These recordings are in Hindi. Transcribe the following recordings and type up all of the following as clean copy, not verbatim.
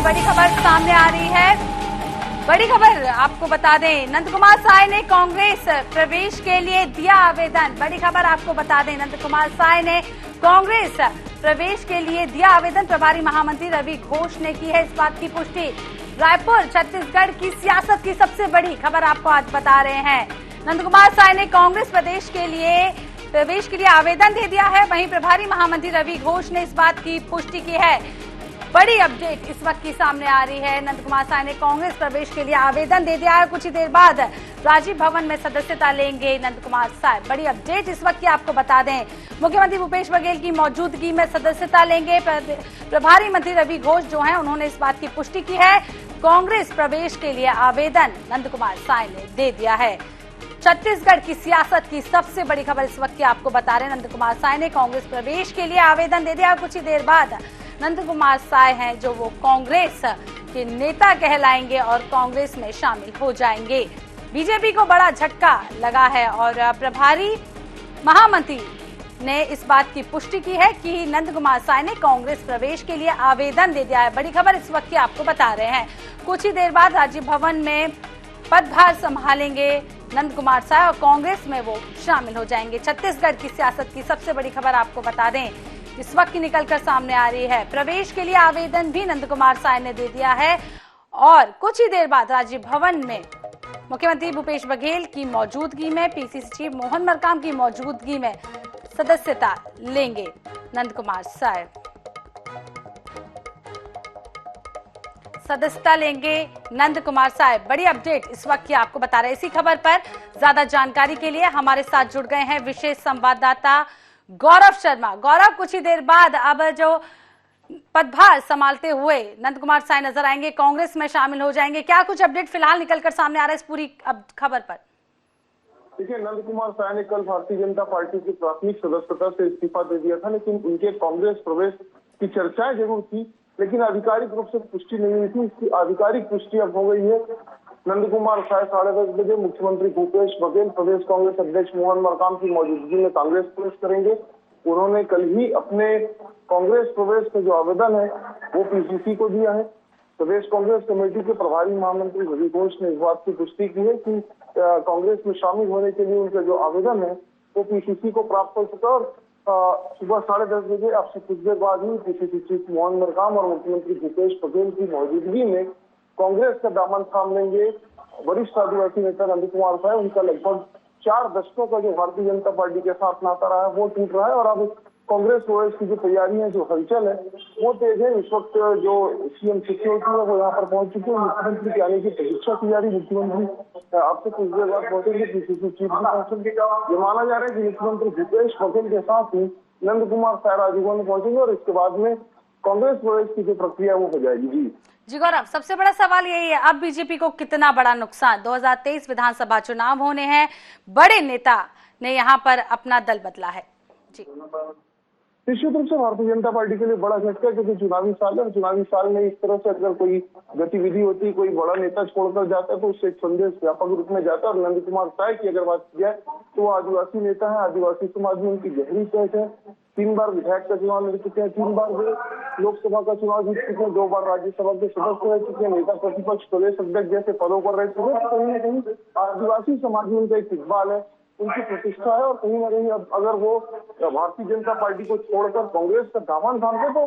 बड़ी खबर सामने आ रही है। बड़ी खबर आपको बता दें, नंद कुमार साय ने कांग्रेस प्रवेश के लिए दिया आवेदन। बड़ी खबर आपको बता दें, नंद कुमार साय ने कांग्रेस प्रवेश के लिए दिया आवेदन। प्रभारी महामंत्री रवि घोष ने की है इस बात की पुष्टि। रायपुर छत्तीसगढ़ की सियासत की सबसे बड़ी खबर आपको आज बता रहे हैं। नंद कुमार साय ने कांग्रेस प्रवेश के लिए आवेदन दे दिया है। वहीं प्रभारी महामंत्री रवि घोष ने इस बात की पुष्टि की है। बड़ी अपडेट इस वक्त की सामने आ रही है। नंद कुमार साय ने कांग्रेस प्रवेश के लिए आवेदन दे दिया है। कुछ ही देर बाद राजीव भवन में सदस्यता लेंगे नंद कुमार साय। बड़ी अपडेट इस वक्त की आपको बता दें, मुख्यमंत्री भूपेश बघेल की मौजूदगी में सदस्यता लेंगे। प्रभारी मंत्री रवि घोष जो हैं, उन्होंने इस बात की पुष्टि की है। कांग्रेस प्रवेश के लिए आवेदन नंद कुमार साय ने दे दिया है। छत्तीसगढ़ की सियासत की सबसे बड़ी खबर इस वक्त की आपको बता रहे हैं। नंद कुमार साय ने कांग्रेस प्रवेश के लिए आवेदन दे दिया। कुछ ही देर बाद नंद कुमार साय हैं जो वो कांग्रेस के नेता कहलाएंगे और कांग्रेस में शामिल हो जाएंगे। बीजेपी को बड़ा झटका लगा है और प्रभारी महामंत्री ने इस बात की पुष्टि की है कि नंद कुमार साय ने कांग्रेस प्रवेश के लिए आवेदन दे दिया है। बड़ी खबर इस वक्त की आपको बता रहे हैं। कुछ ही देर बाद राजीव भवन में पदभार संभालेंगे नंद कुमार साय और कांग्रेस में वो शामिल हो जाएंगे। छत्तीसगढ़ की सियासत की सबसे बड़ी खबर आपको बता दें, इस वक्त की निकलकर सामने आ रही है। प्रवेश के लिए आवेदन भी नंद कुमार साय ने दे दिया है और कुछ ही देर बाद राजीव भवन में मुख्यमंत्री भूपेश बघेल की मौजूदगी में, पीसीसी चीफ मोहन मरकाम की मौजूदगी में सदस्यता लेंगे नंद कुमार साय। सदस्यता लेंगे नंद कुमार साय। बड़ी अपडेट इस वक्त की आपको बता रहे हैं। इसी खबर पर ज्यादा जानकारी के लिए हमारे साथ जुड़ गए हैं विशेष संवाददाता गौरव शर्मा। गौरव, कुछ ही देर बाद अब जो पदभार संभालते हुए नंद कुमार साय नजर आएंगे, कांग्रेस में शामिल हो जाएंगे। क्या कुछ अपडेट फिलहाल निकलकर सामने आ रहा है इस पूरी खबर पर? देखिए, नंद कुमार साय ने कल भारतीय जनता पार्टी की प्राथमिक सदस्यता से इस्तीफा दे दिया था, लेकिन उनके कांग्रेस प्रवेश की चर्चाएं जरूर थी, लेकिन आधिकारिक रूप से पुष्टि नहीं हुई थी। इसकी आधिकारिक पुष्टि अब हो गई है। नंद कुमार साय 10:30 बजे मुख्यमंत्री भूपेश बघेल, प्रदेश कांग्रेस अध्यक्ष मोहन मरकाम की मौजूदगी में कांग्रेस प्रवेश करेंगे। उन्होंने कल ही अपने कांग्रेस प्रवेश का जो आवेदन है वो पीसीसी को दिया है। प्रदेश कांग्रेस कमेटी के प्रभारी महामंत्री रवि घोष ने इस बात की पुष्टि की है कि कांग्रेस में शामिल होने के लिए उनका जो आवेदन है वो पीसीसी को प्राप्त हो चुका और सुबह 10:30 बजे अब से कुछ देर बाद ही पीसीसी चीफ मोहन मरकाम और मुख्यमंत्री भूपेश बघेल की मौजूदगी में कांग्रेस का दामन थाम लेंगे वरिष्ठ आदिवासी नेता नंद कुमार साय। उनका लगभग 4 दशकों का जो भारतीय जनता पार्टी के साथ नाता रहा है वो टूट रहा है और अब कांग्रेस प्रवेश की जो तैयारी है, जो हलचल है वो तेज है। इस वक्त जो सीएम सिक्योरिटी है वो यहाँ पर पहुंच चुके हैं। मुख्यमंत्री के आने की प्रतीक्षा की जा रही। मुख्यमंत्री आपसे कुछ देर बाद पहुंचेंगे, पीसीसी चीफ भी पहुंचेंगे। ये माना जा रहा है कि मुख्यमंत्री भूपेश बघेल के साथ ही नंद कुमार साय राजीव में पहुंचेंगे और इसके बाद में कांग्रेस प्रवेश की जो प्रक्रिया वो हो जाएगी। जी गौरव, सबसे बड़ा सवाल यही है, अब बीजेपी को कितना बड़ा नुकसान? 2023 विधानसभा चुनाव होने हैं, बड़े नेता ने यहाँ पर अपना दल बदला है। जी, निश्चित रूप से भारतीय जनता पार्टी के लिए बड़ा झटका, क्योंकि चुनावी साल है। चुनावी साल में इस तरह से अगर कोई गतिविधि होती, कोई बड़ा नेता छोड़कर जाता है तो उससे एक संदेश व्यापक रूप में जाता है। और नंद कुमार साय की अगर बात की जाए तो वो आदिवासी नेता है। आदिवासी समाज में उनकी गहरी पहुंच है। 3 बार विधायक का चुनाव लड़ चुके हैं, 3 बार वे लोकसभा का चुनाव जीत चुके हैं, 2 बार राज्यसभा के सदस्य रह चुके हैं, नेता प्रतिपक्ष, प्रदेश अध्यक्ष जैसे पदों पर रह चुके हैं। कहीं न कहीं आदिवासी समाज में उनका एक इकबाल है, उनकी प्रतिष्ठा है और कहीं ना कहीं अगर वो भारतीय जनता पार्टी को छोड़कर कांग्रेस का दामन थामते तो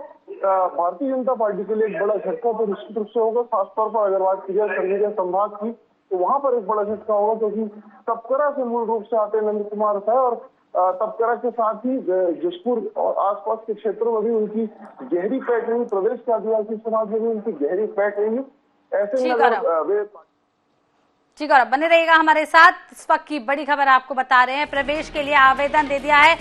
भारतीय जनता पार्टी के लिए एक बड़ा झटका तो निश्चित रूप से होगा। खासतौर पर अगर बात की जाए सरगुजा संभाग की तो वहां पर एक बड़ा झटका होगा, क्योंकि तपकरा से मूल रूप से आते नंद कुमार साय और तपकरा के साथ ही जशपुर और आसपास के क्षेत्रों में भी उनकी गहरी पैठ रही। प्रदेश के आदिवासी समाज में भी उनकी गहरी पैठ रही। ऐसे में जी गौरव, बने रहिएगा हमारे साथ। इस वक्त की बड़ी खबर आपको बता रहे हैं, प्रवेश के लिए आवेदन दे दिया है।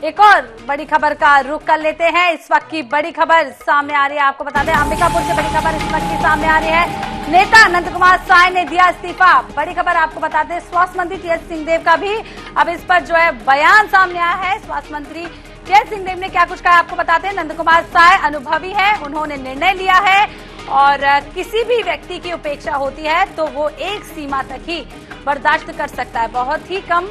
एक और बड़ी खबर का रुख कर लेते हैं। इस वक्त की बड़ी खबर सामने आ रही है, आपको बता दें अंबिकापुर से बड़ी खबर इस वक्त की सामने आ रही है। नेता नंद कुमार साय ने दिया इस्तीफा। बड़ी खबर आपको बता दें, स्वास्थ्य मंत्री टीएस सिंहदेव का भी अब इस पर जो है बयान सामने आया है। स्वास्थ्य मंत्री टीएस सिंहदेव ने क्या कुछ कहा आपको बताते हैं। नंद कुमार साय अनुभवी है, उन्होंने निर्णय लिया है और किसी भी व्यक्ति की उपेक्षा होती है तो वो एक सीमा तक ही बर्दाश्त कर सकता है। बहुत ही कम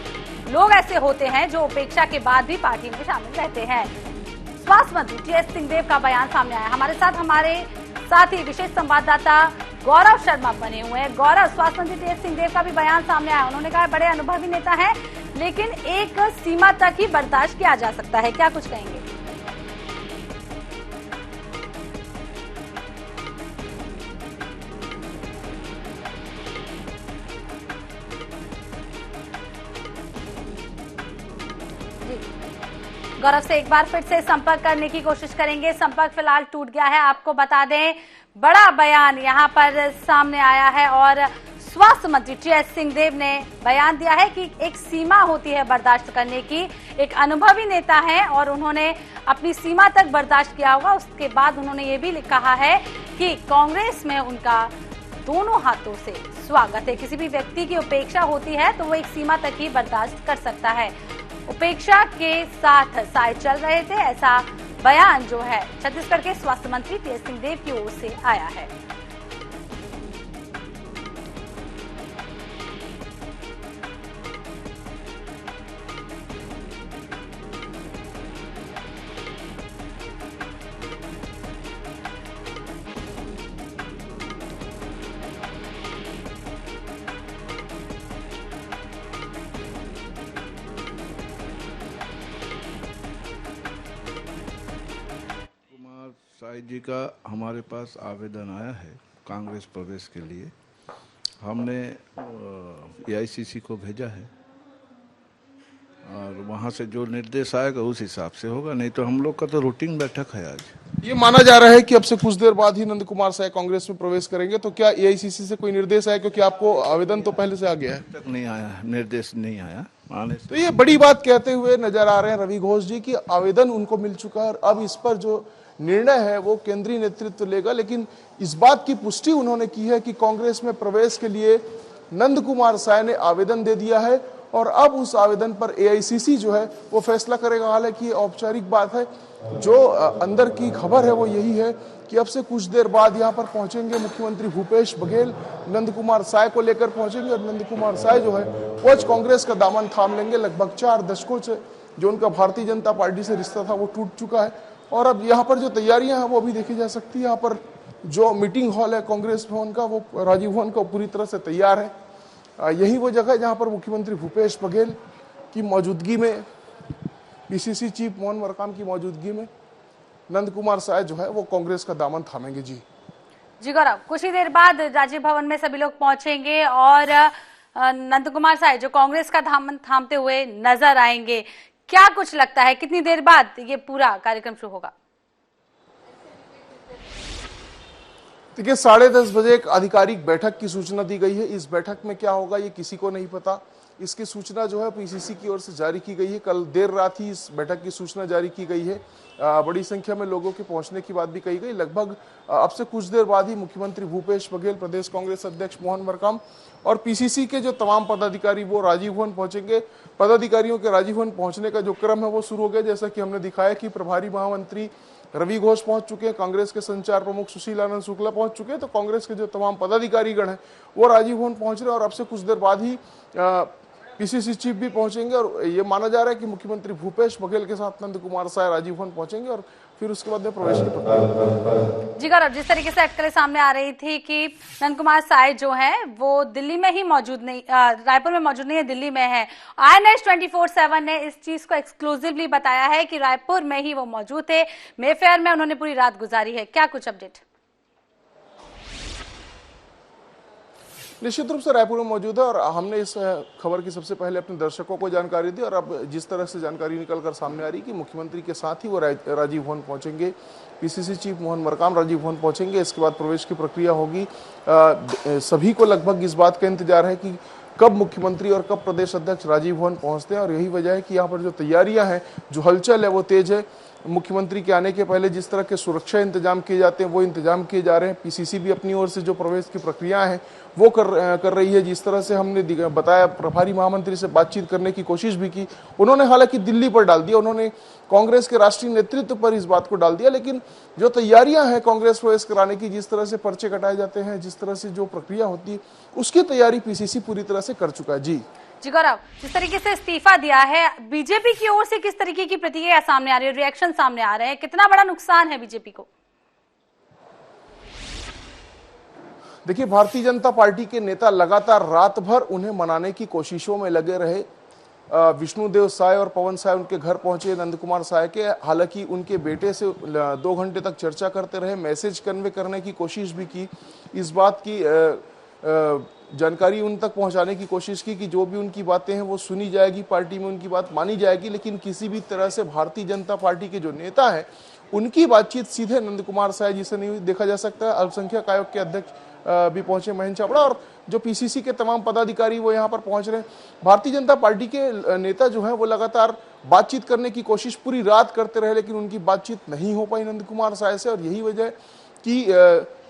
लोग ऐसे होते हैं जो उपेक्षा के बाद भी पार्टी में शामिल रहते हैं। स्वास्थ्य मंत्री टीएस सिंहदेव का बयान सामने आया। हमारे साथ हमारे साथ ही विशेष संवाददाता गौरव शर्मा बने हुए हैं। गौरव, स्वास्थ्य मंत्री टीएस सिंहदेव का भी बयान सामने आया। उन्होंने कहा बड़े अनुभवी नेता हैं, लेकिन एक सीमा तक ही बर्दाश्त किया जा सकता है। क्या कुछ कहेंगे? गौरव से एक बार फिर से संपर्क करने की कोशिश करेंगे। संपर्क फिलहाल टूट गया है। आपको बता दें, बड़ा बयान यहां पर सामने आया है और स्वास्थ्य मंत्री टीएस सिंहदेव ने बयान दिया है कि एक सीमा होती है बर्दाश्त करने की। एक अनुभवी नेता है और उन्होंने अपनी सीमा तक बर्दाश्त किया होगा। उसके बाद उन्होंने ये भी कहा है कि कांग्रेस में उनका दोनों हाथों से स्वागत है। किसी भी व्यक्ति की उपेक्षा होती है तो वो एक सीमा तक ही बर्दाश्त कर सकता है। उपेक्षा के साथ साए चल रहे थे, ऐसा बयान जो है छत्तीसगढ़ के स्वास्थ्य मंत्री टीएस सिंहदेव की ओर से आया है। साई जी का हमारे पास आवेदन आया है कांग्रेस प्रवेश के लिए। हमने एआईसीसी को भेजा है और वहां से जो निर्देश आएगा उस हिसाब से होगा, नहीं तो हम लोग का तो रूटीन बैठक है आज। ये माना जा रहा है कि अब से कुछ देर बाद ही नंद कुमार साय कांग्रेस में प्रवेश करेंगे, तो क्या एआईसीसी से कोई निर्देश आया? क्योंकि आपको आवेदन तो पहले से आ गया है। तक नहीं आया, निर्देश नहीं आया आने से। तो ये बड़ी बात कहते हुए नजर आ रहे हैं रवि घोष जी की आवेदन उनको मिल चुका है और अब इस पर जो निर्णय है वो केंद्रीय नेतृत्व लेगा। लेकिन इस बात की पुष्टि उन्होंने की है कि कांग्रेस में प्रवेश के लिए नंद कुमार साय ने आवेदन दे दिया है और अब उस आवेदन पर एआईसीसी जो है वो फैसला करेगा। हालांकि ये औपचारिक बात है, जो अंदर की खबर है वो यही है कि अब से कुछ देर बाद यहाँ पर पहुंचेंगे मुख्यमंत्री भूपेश बघेल, नंद कुमार साय को लेकर पहुंचेंगे और नंद कुमार साय जो है वो आज कांग्रेस का दामन थाम लेंगे। लगभग 4 दशकों से जो उनका भारतीय जनता पार्टी से रिश्ता था वो टूट चुका है और अब यहाँ पर जो तैयारियां हैं वो भी देखी जा सकती है। यहाँ पर जो मीटिंग हॉल है कांग्रेस भवन का, वो राजीव भवन का पूरी तरह से तैयार है। यही वो जगह है जहाँ पर मुख्यमंत्री भूपेश बघेल की मौजूदगी में, पीसीसी चीफ मोहन मरकाम की मौजूदगी में नंद कुमार साय जो है वो कांग्रेस का दामन थामेंगे। जी गौरव, कुछ ही देर बाद राजीव भवन में सभी लोग पहुंचेंगे और नंद कुमार साय जो कांग्रेस का दामन थामते हुए नजर आएंगे। क्या कुछ लगता है कितनी देर बाद ये पूरा कार्यक्रम शुरू होगा? देखिए, 10:30 बजे एक आधिकारिक बैठक की सूचना दी गई है। इस बैठक में क्या होगा ये किसी को नहीं पता। इसकी सूचना जो है पीसीसी की ओर से जारी की गई है। कल देर रात ही इस बैठक की सूचना जारी की गई है। बड़ी संख्या में लोगों के पहुंचने की बात भी कही गई। लगभग अब से कुछ देर बाद ही मुख्यमंत्री भूपेश बघेल, प्रदेश कांग्रेस अध्यक्ष मोहन मरकाम और पीसीसी के जो तमाम पदाधिकारी वो राजीव भवन पहुंचेंगे। पदाधिकारियों के राजीव भवन पहुंचने का जो क्रम है वो शुरू हो गया। जैसा कि हमने दिखाया कि प्रभारी महामंत्री रवि घोष पहुंच चुके हैं, कांग्रेस के संचार प्रमुख सुशील आनंद शुक्ला पहुंच चुके हैं, तो कांग्रेस के जो तमाम पदाधिकारीगण हैं वो राजीव भवन पहुंच रहे हैं और अब से कुछ देर बाद ही पीसीसी चीफ भी पहुंचेंगे और ये माना जा रहा है कि मुख्यमंत्री भूपेश बघेल के साथ नंद कुमार साय राजीव भवन पहुंचेंगे और फिर उसके बाद में प्रवेश की प्रक्रिया। जी गौरव, जिस तरीके से अटकलें सामने आ रही थी कि नंद कुमार साय जो है वो दिल्ली में ही मौजूद नहीं, रायपुर में मौजूद नहीं है, दिल्ली में है। INS 24/7 ने इस चीज को एक्सक्लूसिवली बताया है कि रायपुर में ही वो मौजूद थे। मेफेयर में उन्होंने पूरी रात गुजारी है। क्या कुछ अपडेट? निश्चित रूप से रायपुर में मौजूद है और हमने इस खबर की सबसे पहले अपने दर्शकों को जानकारी दी और अब जिस तरह से जानकारी निकलकर सामने आ रही कि मुख्यमंत्री के साथ ही वो राजीव भवन पहुंचेंगे, पीसीसी चीफ मोहन मरकाम राजीव भवन पहुंचेंगे। इसके बाद प्रवेश की प्रक्रिया होगी। सभी को लगभग इस बात का इंतजार है कि कब मुख्यमंत्री और कब प्रदेश अध्यक्ष राजीव भवन पहुंचते हैं और यही वजह है कि यहाँ पर जो तैयारियां हैं, जो हलचल है वो तेज है। मुख्यमंत्री के आने के पहले जिस तरह के सुरक्षा इंतजाम किए जाते हैं वो इंतजाम किए जा रहे हैं। पीसीसी भी अपनी ओर से जो प्रवेश की प्रक्रिया है वो कर रही है। जिस तरह से हमने बताया, प्रभारी महामंत्री से बातचीत करने की कोशिश भी की। उन्होंने हालांकि दिल्ली पर डाल दिया, उन्होंने कांग्रेस के राष्ट्रीय नेतृत्व पर इस बात को डाल दिया, लेकिन जो तैयारियां हैं कांग्रेस प्रवेश कराने की, जिस तरह से पर्चे कटाए जाते हैं, जिस तरह से जो प्रक्रिया होती है, उसकी तैयारी पीसीसी पूरी तरह से कर चुका है। जी गौरव, जिस तरीके से इस्तीफा दिया है, बीजेपी की ओर से किस तरीके की प्रतिक्रिया सामने आ रही है, रिएक्शन सामने आ रहे हैं, कितना बड़ा नुकसान है बीजेपी को? देखिए, भारतीय जनता पार्टी के नेता लगातार रात भर उन्हें मनाने की कोशिशों में लगे रहे। विष्णुदेव साय और पवन साय उनके घर पहुंचे, नंद कुमार साय के, हालांकि उनके बेटे से 2 घंटे तक चर्चा करते रहे, मैसेज कन्वे करने की कोशिश भी की, इस बात की जानकारी उन तक पहुंचाने की कोशिश की कि जो भी उनकी बातें हैं वो सुनी जाएगी, पार्टी में उनकी बात मानी जाएगी। लेकिन किसी भी तरह से भारतीय जनता पार्टी के जो नेता हैं उनकी बातचीत सीधे नंद कुमार साय जी से नहीं देखा जा सकता है। अल्पसंख्यक आयोग के अध्यक्ष भी पहुंचे, महेंद्र चावड़ा, और जो पीसीसी के तमाम पदाधिकारी वो यहाँ पर पहुंच रहे हैं। भारतीय जनता पार्टी के नेता जो है वो लगातार बातचीत करने की कोशिश पूरी रात करते रहे, लेकिन उनकी बातचीत नहीं हो पाई नंद कुमार साय से, और यही वजह है कि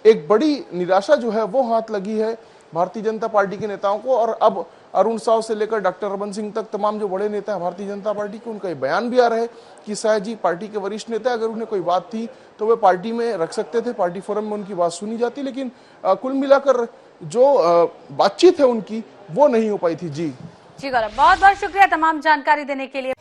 एक बड़ी निराशा जो है वो हाथ लगी है भारतीय जनता पार्टी के नेताओं को। और अब अरुण साव से लेकर डॉक्टर रमन सिंह तक तमाम जो बड़े नेता हैं भारतीय जनता पार्टी के, उनका ये बयान भी आ रहा है कि साय जी पार्टी के वरिष्ठ नेता, अगर उन्हें कोई बात थी तो वे पार्टी में रख सकते थे, पार्टी फोरम में उनकी बात सुनी जाती, लेकिन कुल मिलाकर जो बातचीत है उनकी वो नहीं हो पाई थी। जी गौरव, बहुत बहुत शुक्रिया तमाम जानकारी देने के लिए।